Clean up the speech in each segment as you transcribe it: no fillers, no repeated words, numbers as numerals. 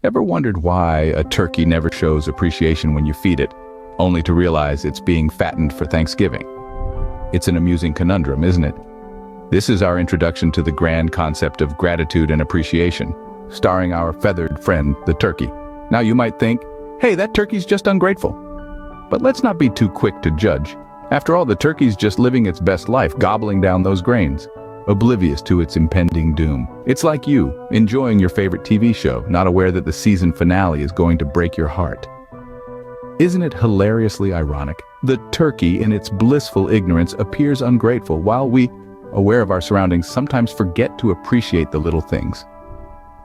Ever wondered why a turkey never shows appreciation when you feed it, only to realize it's being fattened for Thanksgiving? It's an amusing conundrum, isn't it? This is our introduction to the grand concept of gratitude and appreciation, starring our feathered friend, the turkey. Now you might think, hey, that turkey's just ungrateful. But let's not be too quick to judge. After all, the turkey's just living its best life, gobbling down those grains, oblivious to its impending doom. It's like you, enjoying your favorite TV show, not aware that the season finale is going to break your heart. Isn't it hilariously ironic? The turkey, in its blissful ignorance, appears ungrateful, while we, aware of our surroundings, sometimes forget to appreciate the little things.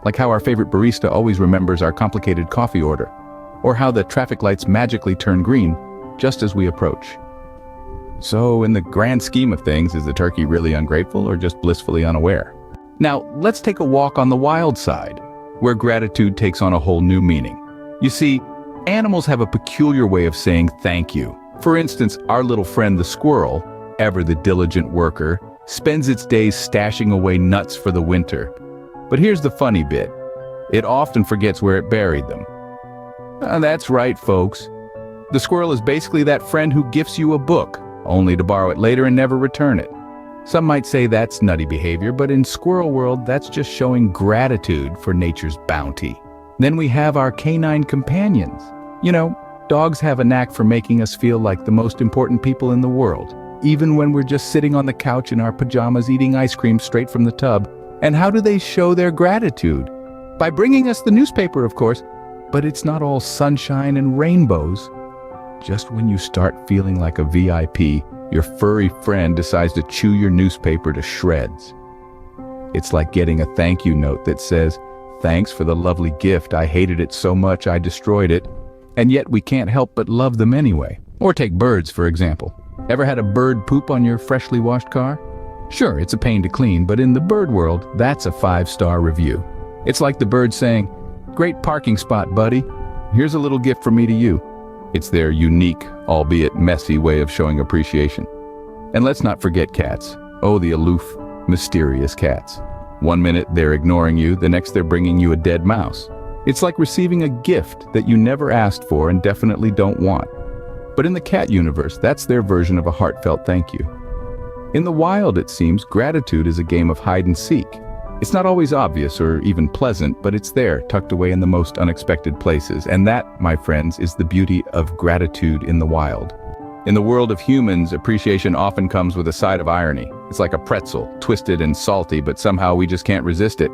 Like how our favorite barista always remembers our complicated coffee order, or how the traffic lights magically turn green just as we approach. So, in the grand scheme of things, is the turkey really ungrateful or just blissfully unaware? Now, let's take a walk on the wild side, where gratitude takes on a whole new meaning. You see, animals have a peculiar way of saying thank you. For instance, our little friend the squirrel, ever the diligent worker, spends its days stashing away nuts for the winter. But here's the funny bit. It often forgets where it buried them. That's right, folks. The squirrel is basically that friend who gifts you a book, only to borrow it later and never return it. Some might say that's nutty behavior, but in squirrel world, that's just showing gratitude for nature's bounty. Then we have our canine companions. You know, dogs have a knack for making us feel like the most important people in the world, even when we're just sitting on the couch in our pajamas eating ice cream straight from the tub. And how do they show their gratitude? By bringing us the newspaper, of course, but it's not all sunshine and rainbows. Just when you start feeling like a VIP, your furry friend decides to chew your newspaper to shreds. It's like getting a thank you note that says, "Thanks for the lovely gift, I hated it so much I destroyed it," and yet we can't help but love them anyway. Or take birds, for example. Ever had a bird poop on your freshly washed car? Sure, it's a pain to clean, but in the bird world, that's a 5-star review. It's like the bird saying, "Great parking spot, buddy. Here's a little gift from me to you." It's their unique, albeit messy way of showing appreciation. And let's not forget cats. Oh, the aloof, mysterious cats. One minute they're ignoring you, the next they're bringing you a dead mouse. It's like receiving a gift that you never asked for and definitely don't want. But in the cat universe, that's their version of a heartfelt thank you. In the wild, it seems, gratitude is a game of hide and seek. It's not always obvious or even pleasant, but it's there, tucked away in the most unexpected places. And that, my friends, is the beauty of gratitude in the wild. In the world of humans, appreciation often comes with a side of irony. It's like a pretzel, twisted and salty, but somehow we just can't resist it.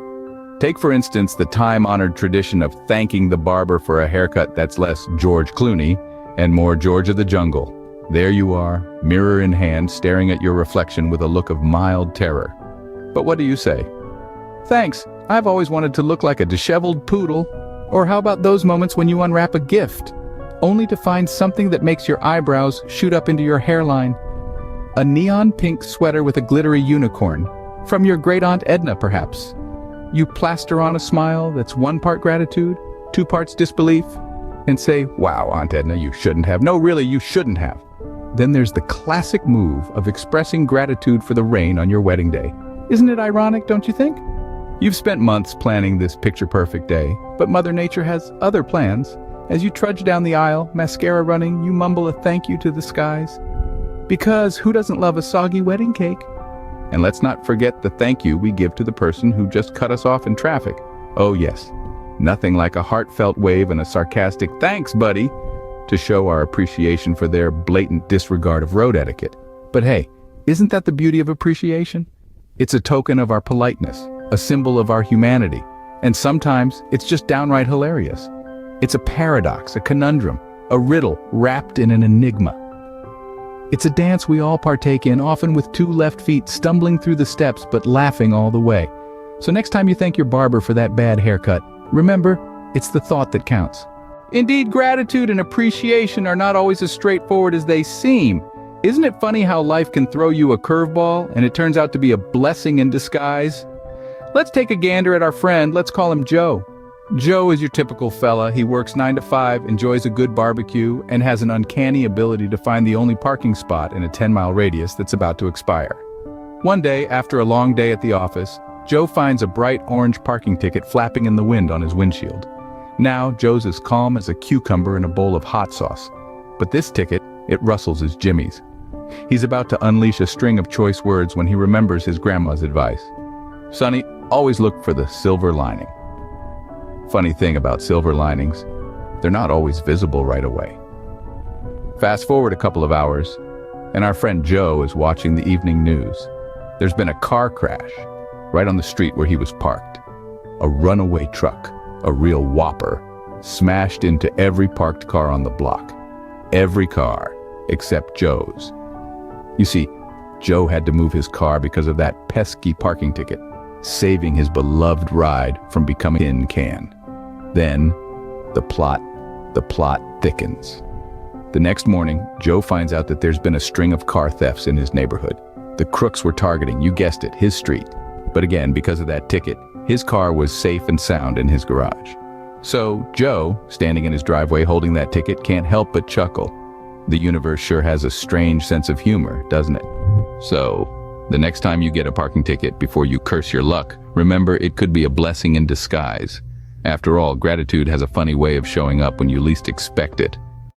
Take, for instance, the time-honored tradition of thanking the barber for a haircut that's less George Clooney and more George of the Jungle. There you are, mirror in hand, staring at your reflection with a look of mild terror. But what do you say? "Thanks, I've always wanted to look like a disheveled poodle." Or how about those moments when you unwrap a gift, only to find something that makes your eyebrows shoot up into your hairline? A neon pink sweater with a glittery unicorn, from your great-aunt Edna perhaps. You plaster on a smile that's 1 part gratitude, 2 parts disbelief, and say, "Wow, Aunt Edna, you shouldn't have. No, really, you shouldn't have." Then there's the classic move of expressing gratitude for the rain on your wedding day. Isn't it ironic, don't you think? You've spent months planning this picture-perfect day, but Mother Nature has other plans. As you trudge down the aisle, mascara running, you mumble a thank you to the skies. Because who doesn't love a soggy wedding cake? And let's not forget the thank you we give to the person who just cut us off in traffic. Oh yes, nothing like a heartfelt wave and a sarcastic "thanks, buddy," to show our appreciation for their blatant disregard of road etiquette. But hey, isn't that the beauty of appreciation? It's a token of our politeness, a symbol of our humanity, and sometimes it's just downright hilarious. It's a paradox, a conundrum, a riddle wrapped in an enigma. It's a dance we all partake in, often with 2 left feet stumbling through the steps but laughing all the way. So next time you thank your barber for that bad haircut, remember, it's the thought that counts. Indeed, gratitude and appreciation are not always as straightforward as they seem. Isn't it funny how life can throw you a curveball and it turns out to be a blessing in disguise? Let's take a gander at our friend. Let's call him Joe. Joe is your typical fella. He works 9 to 5, enjoys a good barbecue, and has an uncanny ability to find the only parking spot in a 10-mile radius that's about to expire. One day, after a long day at the office, Joe finds a bright orange parking ticket flapping in the wind on his windshield. Now, Joe's as calm as a cucumber in a bowl of hot sauce. But this ticket, it rustles his jimmies. He's about to unleash a string of choice words when he remembers his grandma's advice. Sonny, always look for the silver lining. Funny thing about silver linings, they're not always visible right away. Fast forward a couple of hours, and our friend Joe is watching the evening news. There's been a car crash right on the street where he was parked. A runaway truck, a real whopper, smashed into every parked car on the block. Every car except Joe's. You see, Joe had to move his car because of that pesky parking ticket, saving his beloved ride from becoming a tin can. Then, the plot thickens. The next morning, Joe finds out that there's been a string of car thefts in his neighborhood. The crooks were targeting, you guessed it, his street. But again, because of that ticket, his car was safe and sound in his garage. So, Joe, standing in his driveway holding that ticket, can't help but chuckle. The universe sure has a strange sense of humor, doesn't it? So, the next time you get a parking ticket, before you curse your luck, remember it could be a blessing in disguise. After all, gratitude has a funny way of showing up when you least expect it.